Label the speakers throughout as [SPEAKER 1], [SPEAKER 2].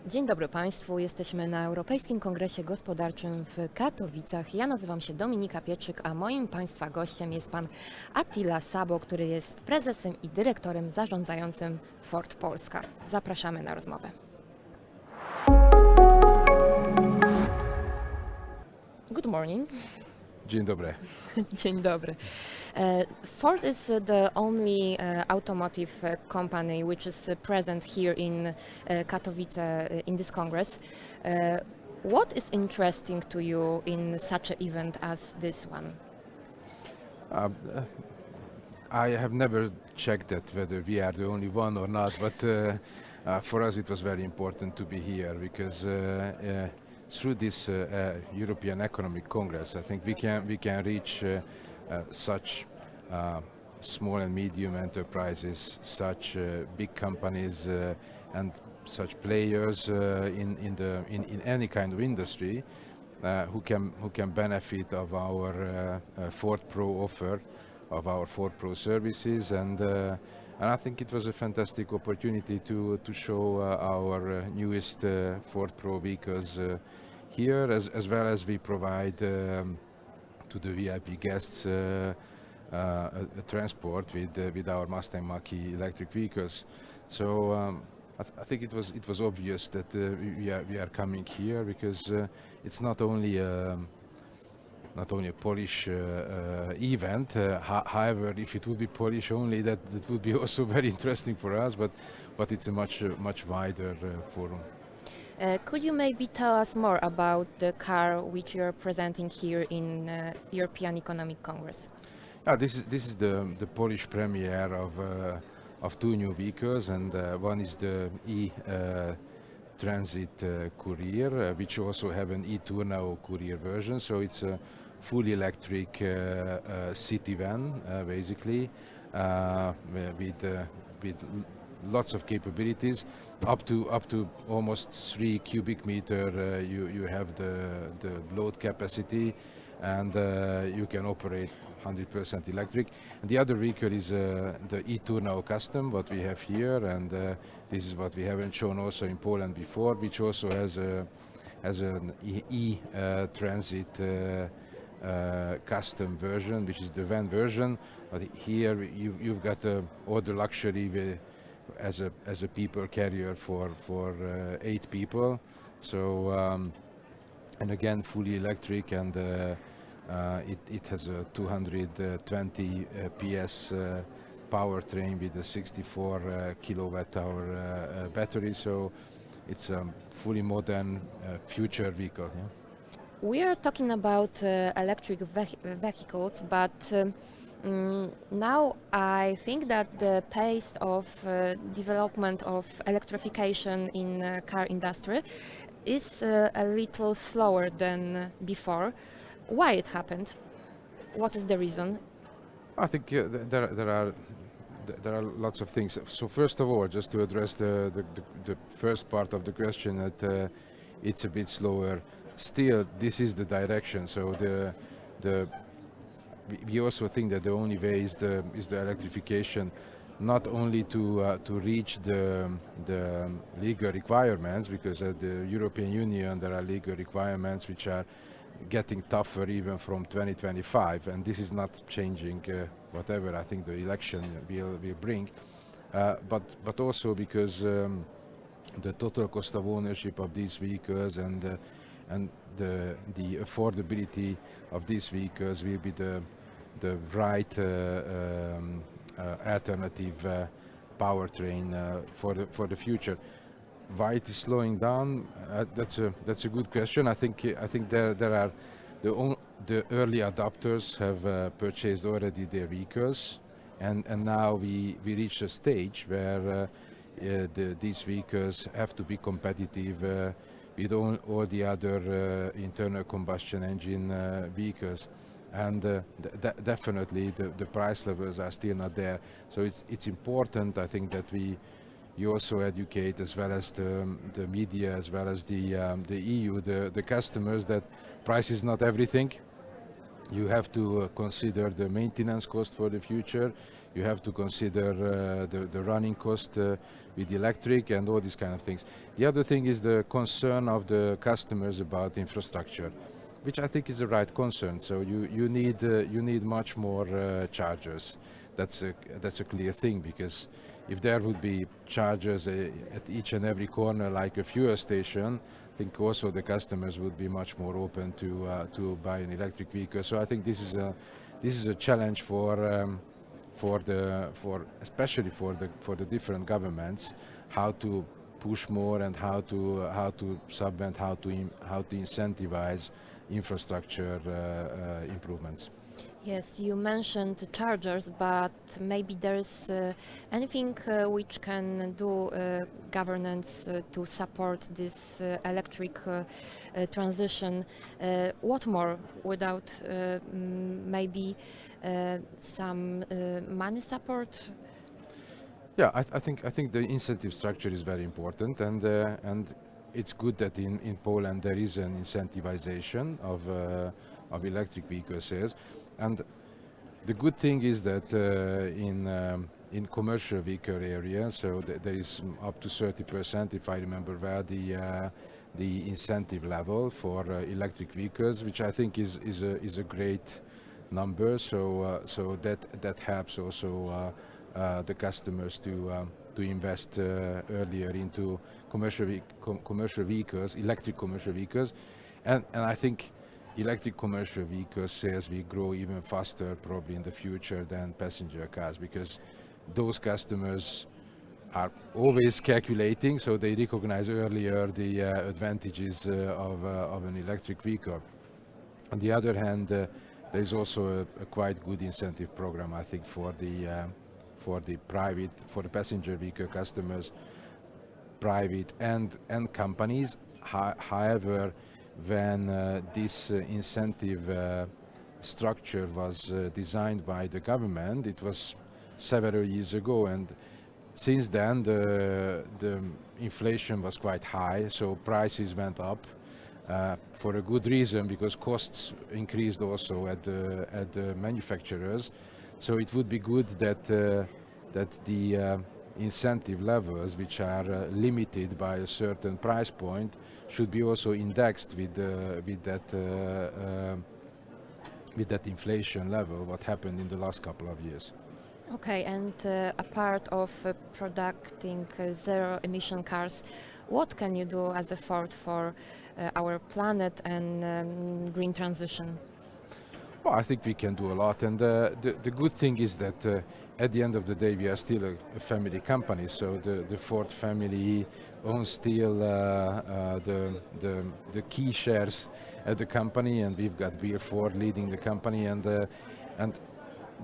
[SPEAKER 1] Dzień dobry Państwu, jesteśmy na Europejskim Kongresie Gospodarczym w Katowicach. Ja nazywam się Dominika Pietrzyk, a moim Państwa gościem jest Pan Attila Szabó, który jest prezesem i dyrektorem zarządzającym Ford Polska. Zapraszamy na rozmowę. Good morning.
[SPEAKER 2] Dzień dobry.
[SPEAKER 1] Dzień dobry. Ford is the only automotive company which is present here in Katowice in this Congress. What is interesting to you in such an event as this one?
[SPEAKER 2] I have never checked that whether we are the only one or not, but for us it was very important to be here because through this European Economic Congress, I think we can reach such small and medium enterprises, such big companies, and such players in any kind of industry who can benefit of our Ford Pro offer, of our Ford Pro services, and I think it was a fantastic opportunity to show our newest Ford Pro vehicles here, as well as we provide to the VIP guests a transport with our Mustang Mach-E electric vehicles. So I think it was obvious that we are coming here because it's not only a Polish event. However, if it would be Polish only, that would be also very interesting for us. But it's a much wider forum.
[SPEAKER 1] Could you maybe tell us more about the car which you're presenting here in European Economic Congress?
[SPEAKER 2] This is the Polish premiere of two new vehicles, and one is the E Transit Courier, which also have an E Tourneo Courier version. So it's a fully electric city van, basically, with lots of capabilities, up to almost 3 cubic meter. You have the load capacity, and you can operate 100% electric. And the other vehicle is the E Tourneo Custom, what we have here, and this is what we haven't shown also in Poland before, which also has an E Transit Custom version, which is the van version. But here you've got all the luxury as a people carrier for 8 people. So and again fully electric, and it has a 220 PS powertrain with a 64 kilowatt-hour battery. So it's a fully modern future vehicle. Yeah?
[SPEAKER 1] We are talking about electric vehicles, but now I think that the pace of development of electrification in car industry is a little slower than before. Why it happened? What is the reason?
[SPEAKER 2] I think there are lots of things. So first of all, just to address the first part of the question, that it's a bit slower. Still, this is the direction. So we also think that the only way is the electrification, not only to reach the legal requirements, because at the European Union there are legal requirements which are getting tougher even from 2025, and this is not changing whatever I think the election will bring, but also because the total cost of ownership of these vehicles and the affordability of these vehicles will be the right alternative powertrain for the future. Why it is slowing down? That's a good question. I think there are the early adopters have purchased already their vehicles, and now we reach a stage where these vehicles have to be competitive with all the other internal combustion engine vehicles, and definitely the price levels are still not there. So it's important, I think, that you also educate, as well as the media, as well as the EU, the customers, that price is not everything. You have to consider the maintenance cost for the future. You have to consider the running cost with electric and all these kind of things. The other thing is the concern of the customers about infrastructure, which I think is the right concern. So you need much more chargers. That's a clear thing, because if there would be chargers at each and every corner like a fuel station, I think also the customers would be much more open to buy an electric vehicle. So I think this is a challenge especially for the different governments, how to push more and how to subvent, how to incentivize infrastructure improvements.
[SPEAKER 1] Yes, you mentioned chargers, but maybe there's anything which can do governance to support this electric transition. What more without maybe some money support?
[SPEAKER 2] Yeah, I think the incentive structure is very important, and it's good that in Poland there is an incentivization of electric vehicle sales. And the good thing is that in commercial vehicle area, so there is up to 30%, if I remember well, the incentive level for electric vehicles, which I think is a great number. So that helps also the customers to invest earlier into commercial vehicles, electric commercial vehicles, and I think electric commercial vehicle sales will grow even faster probably in the future than passenger cars, because those customers are always calculating, so they recognize earlier the advantages of an electric vehicle. On the other hand, there is also a quite good incentive program, I think, for the passenger vehicle customers, private and companies. However, when this incentive structure was designed by the government, it was several years ago, and since then the inflation was quite high, so prices went up for a good reason, because costs increased also at the manufacturers. So it would be good that the incentive levels, which are limited by a certain price point, should be also indexed with that inflation level, what happened in the last couple of years.
[SPEAKER 1] Okay, and a part of producing zero-emission cars, what can you do as a Ford for our planet and green transition?
[SPEAKER 2] Well, I think we can do a lot, and the good thing is that at the end of the day we are still a family company, so the Ford family owns still the key shares at the company, and we've got Will Ford leading the company, and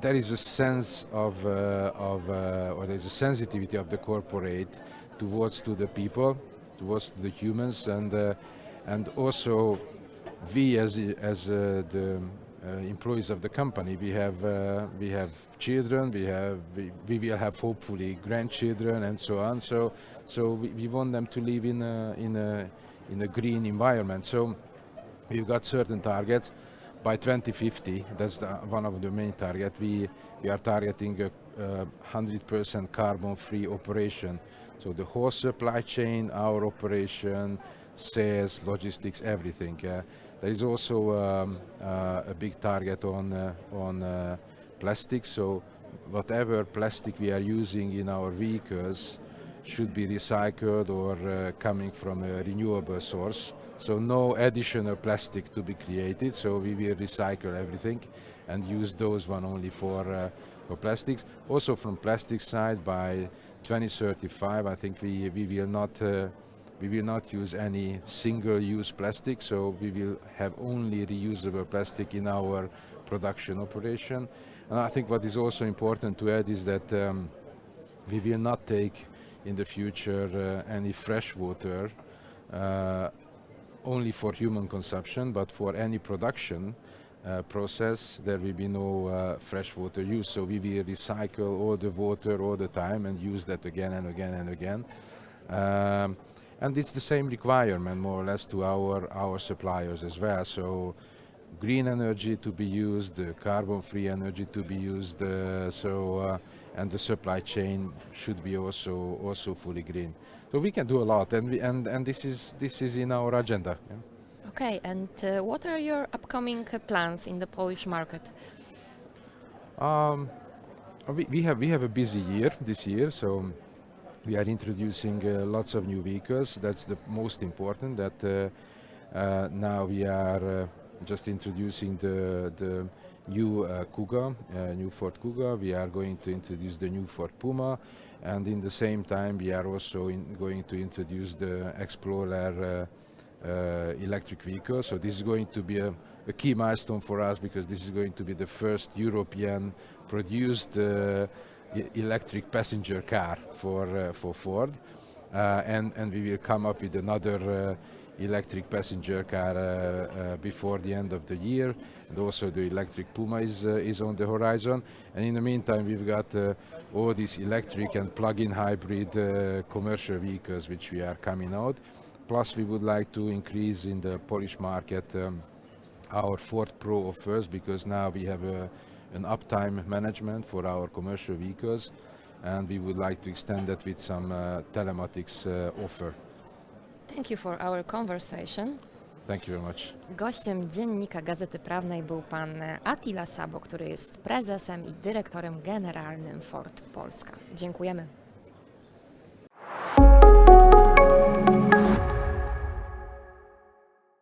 [SPEAKER 2] there is a sense of or there's a sensitivity of the corporate towards to the people, towards the humans, and also we as the employees of the company, we have children, we will have hopefully grandchildren and so on. So we want them to live in a green environment. So we've got certain targets. By 2050, that's one of the main targets. We are targeting a 100% carbon-free operation. So the whole supply chain, our operation, sales, logistics, everything. There is also a big target on plastic. So whatever plastic we are using in our vehicles should be recycled or coming from a renewable source. So no additional plastic to be created. So we will recycle everything and use those one only for plastics. Also from plastic side, by 2035, I think we will not use any single-use plastic. So we will have only reusable plastic in our production operation. And I think what is also important to add is that we will not take in the future any fresh water only for human consumption, but for any production process there will be no fresh water use. So we will recycle all the water all the time and use that again and again and again. And it's the same requirement more or less to our suppliers as well. So green energy to be used, carbon-free energy to be used. and the supply chain should be also fully green. So we can do a lot, and this is in our agenda. Yeah.
[SPEAKER 1] Okay, and what are your upcoming plans in the Polish market?
[SPEAKER 2] We have a busy year this year, so we are introducing lots of new vehicles. That's the most important. That now we are just introducing the new Kuga, new Ford Kuga. We are going to introduce the new Ford Puma, and in the same time we are also going to introduce the Explorer electric vehicle. So this is going to be a key milestone for us, because this is going to be the first European produced electric passenger car for Ford, and we will come up with another electric passenger car before the end of the year, and also the electric Puma is on the horizon. And in the meantime, we've got all these electric and plug-in hybrid commercial vehicles which we are coming out. Plus, we would like to increase in the Polish market our Ford Pro offers, because now we have an uptime management for our commercial vehicles, and we would like to extend that with some telematics offer.
[SPEAKER 1] Thank you for our conversation.
[SPEAKER 2] Thank you very much.
[SPEAKER 1] Gościem Dziennika Gazety Prawnej był pan Attila Szabó, który jest prezesem i dyrektorem generalnym Ford Polska. Dziękujemy.